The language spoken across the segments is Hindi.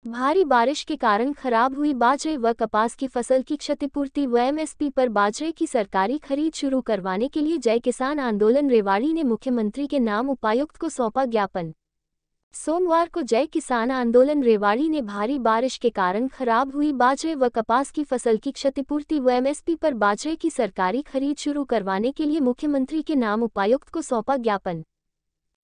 भारी बारिश के कारण खराब हुई बाजरे व कपास की फसल की क्षतिपूर्ति व एमएसपी पर बाजरे की सरकारी खरीद शुरू करवाने के लिए जय किसान आंदोलन रेवाड़ी ने मुख्यमंत्री के नाम उपायुक्त को सौंपा ज्ञापन। सोमवार को जय किसान आंदोलन रेवाड़ी ने भारी बारिश के कारण खराब हुई बाजरे व कपास की फसल की क्षतिपूर्ति व एमएसपी पर बाजरे की सरकारी खरीद शुरू करवाने के लिए मुख्यमंत्री के नाम उपायुक्त को सौंपा ज्ञापन।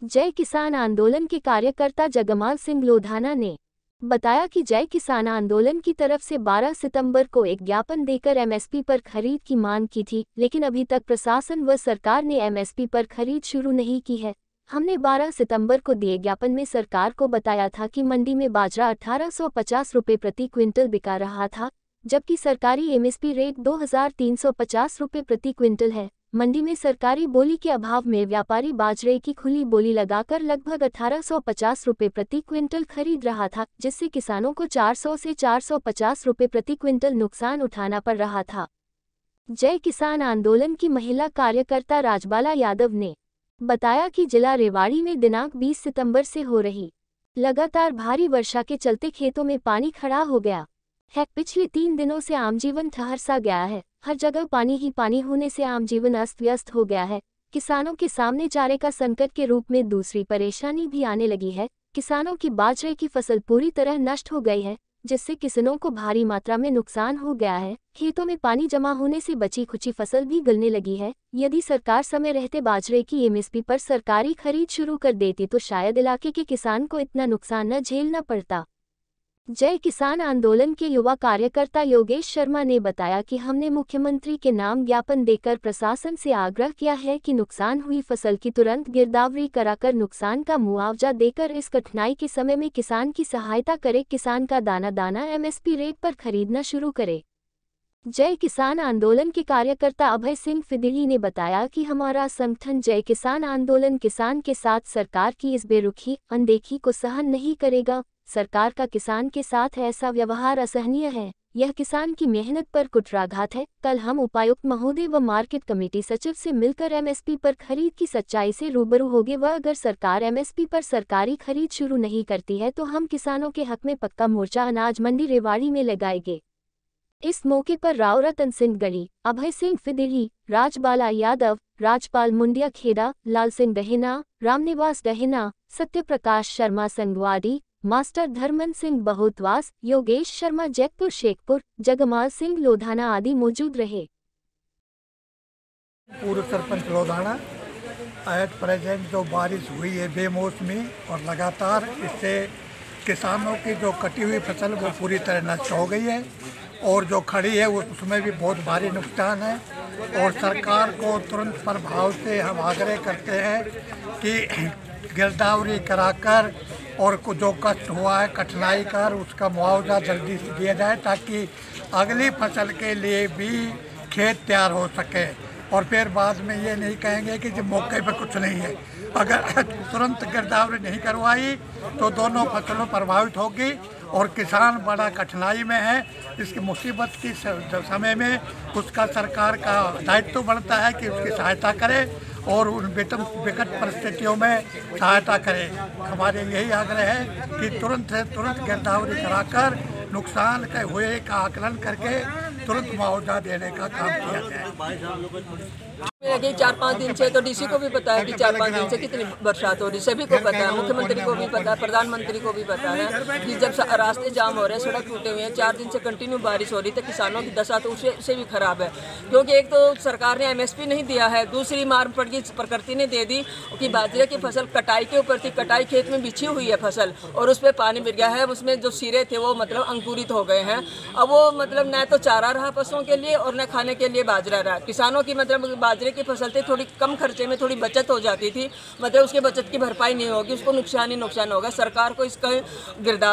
जय किसान आंदोलन के कार्यकर्ता जगमाल सिंह लोधाना ने बताया कि जय किसान आंदोलन की तरफ से 12 सितंबर को एक ज्ञापन देकर एमएसपी पर खरीद की मांग की थी, लेकिन अभी तक प्रशासन व सरकार ने एमएसपी पर खरीद शुरू नहीं की है। हमने 12 सितंबर को दिए ज्ञापन में सरकार को बताया था कि मंडी में बाजरा 1850 रुपये प्रति क्विंटल बिका रहा था, जबकि सरकारी एमएसपी रेट 2350 रुपये प्रति क्विंटल है। मंडी में सरकारी बोली के अभाव में व्यापारी बाजरे की खुली बोली लगाकर लगभग 1850 रुपये प्रति क्विंटल खरीद रहा था, जिससे किसानों को 400 से 450 रुपये प्रति क्विंटल नुकसान उठाना पड़ रहा था। जय किसान आंदोलन की महिला कार्यकर्ता राजबाला यादव ने बताया कि जिला रेवाड़ी में दिनांक 20 सितंबर से हो रही लगातार भारी वर्षा के चलते खेतों में पानी खड़ा हो गया है। पिछले 3 दिनों से आम जीवन ठहर सा गया है। हर जगह पानी ही पानी होने से आम जीवन अस्त व्यस्त हो गया है। किसानों के सामने चारे का संकट के रूप में दूसरी परेशानी भी आने लगी है। किसानों की बाजरे की फसल पूरी तरह नष्ट हो गई है, जिससे किसानों को भारी मात्रा में नुकसान हो गया है। खेतों में पानी जमा होने से बची खुची फसल भी गलने लगी है। यदि सरकार समय रहते बाजरे की एमएसपी पर सरकारी खरीद शुरू कर देती तो शायद इलाके के किसान को इतना नुकसान न झेलना पड़ता। जय किसान आंदोलन के युवा कार्यकर्ता योगेश शर्मा ने बताया कि हमने मुख्यमंत्री के नाम ज्ञापन देकर प्रशासन से आग्रह किया है कि नुकसान हुई फसल की तुरंत गिरदावरी कराकर नुकसान का मुआवजा देकर इस कठिनाई के समय में किसान की सहायता करे, किसान का दाना दाना एमएसपी रेट पर खरीदना शुरू करे। जय किसान आंदोलन के कार्यकर्ता अभय सिंह फिदिली ने बताया कि हमारा संगठन जय किसान आंदोलन किसान के साथ सरकार की इस बेरुखी अनदेखी को सहन नहीं करेगा। सरकार का किसान के साथ ऐसा व्यवहार असहनीय है। यह किसान की मेहनत पर कुठाराघात है। कल हम उपायुक्त महोदय व मार्केट कमेटी सचिव से मिलकर एमएसपी पर खरीद की सच्चाई से रूबरू होंगे व अगर सरकार एमएसपी पर सरकारी खरीद शुरू नहीं करती है तो हम किसानों के हक में पक्का मोर्चा अनाज मंडी रेवाड़ी में लगाएंगे। इस मौके पर राव रतन सिंह गढ़ी, अभय सिंह फिदिली, राजबाला यादव, राजपाल मुंडिया खेड़ा, लाल सिंह दहिना, रामनिवास दहिना, सत्यप्रकाश शर्मा संगवाड़ी, मास्टर धर्मन सिंह बहुतवास, योगेश शर्मा जैतपुर शेखपुर, जगमाल सिंह लोधाना आदि मौजूद रहे। पूर्व सरपंच लोधाना, एट प्रेजेंट जो बारिश हुई है बेमौसमी और लगातार, इससे किसानों की जो कटी हुई फसल वो पूरी तरह नष्ट हो गई है और जो खड़ी है उसमें भी बहुत भारी नुकसान है। और सरकार को तुरंत प्रभाव से हम आग्रह करते हैं कि गिरदावरी कराकर और जो कष्ट हुआ है कठिनाई कर उसका मुआवजा जल्दी से दिया जाए, ताकि अगली फसल के लिए भी खेत तैयार हो सके। और फिर बाद में ये नहीं कहेंगे कि जब मौके पर कुछ नहीं है। अगर तुरंत गिरदावरी नहीं करवाई तो दोनों फसलों प्रभावित होगी और किसान बड़ा कठिनाई में है। इसकी मुसीबत की समय में उसका सरकार का दायित्व बनता है कि उसकी सहायता करे और उन विकट परिस्थितियों में सहायता करे। हमारे यही आग्रह है कि तुरंत से तुरंत गिरदावरी कराकर नुकसान के हुए का आकलन करके तुरंत मुआवजा देने का काम किया जाए। 4-5 दिन से तो डीसी को भी पता है कि 4-5 दिन से कितनी बरसात हो रही, सभी को पता है, मुख्यमंत्री को भी पता है, प्रधानमंत्री को भी पता है कि जब रास्ते जाम हो रहे हैं, सड़क टूटे हुए हैं, 4 दिन से कंटिन्यू बारिश हो रही है तो किसानों की दशा तो उससे भी खराब है। क्योंकि एक तो सरकार ने एमएसपी नहीं दिया है, दूसरी मार पड़ की प्रकृति ने दे दी कि बाजरे की फसल कटाई के ऊपर थी, कटाई खेत में बिछी हुई है फसल और उस पर पानी गिर गया है, उसमें जो सिरे थे वो मतलब अंकुरित हो गए हैं। अब वो मतलब न तो चारा रहा पशुओं के लिए और न खाने के लिए बाजरा रहा। किसानों की मतलब बाजरे की फसल थी, थोड़ी कम खर्चे में थोड़ी बचत हो जाती थी, मतलब उसके बचत की भरपाई नहीं होगी, उसको नुकसान ही नुकसान होगा। सरकार को इसका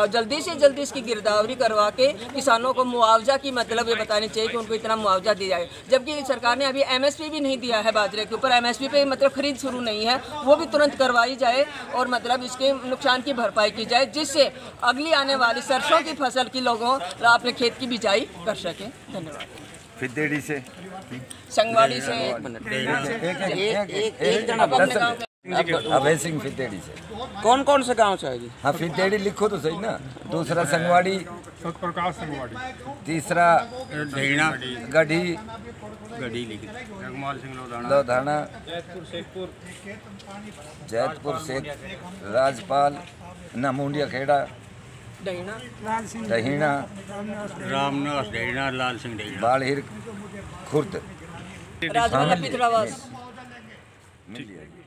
जल्दी से जल्दी इसकी गिरदावरी करवा के किसानों को मुआवजा की मतलब ये बतानी चाहिए कि उनको इतना मुआवजा दिया जाए। जबकि सरकार ने अभी एमएसपी भी नहीं दिया है बाजरे के ऊपर, एमएसपी पे मतलब खरीद शुरू नहीं है, वो भी तुरंत करवाई जाए और मतलब इसके नुकसान की भरपाई की जाए, जिससे अगली आने वाली सरसों की फसल की लोगों अपने खेत की बिजाई कर सकें। धन्यवाद। फिदेड़ी से संगवाड़ी से अभय सिंह फितेड़ी से। कौन कौन से गांव से है जी? हाँ फितेड़ी लिखो तो सही ना। दूसरा संगवाड़ी, सतप्रकाश संगवाड़ी, तीसरा ढेणा गढ़ी गढ़ी लिखी, जगमाल सिंह लोधाना, जैतपुर शेख राजपाल, नामुंडिया खेड़ा, दहीना, रामनाथ ढेणा, लाल सिंह ढेणा, बाड़हिर खुर्द। राजवाड़ा पिथरावास। मिल गया।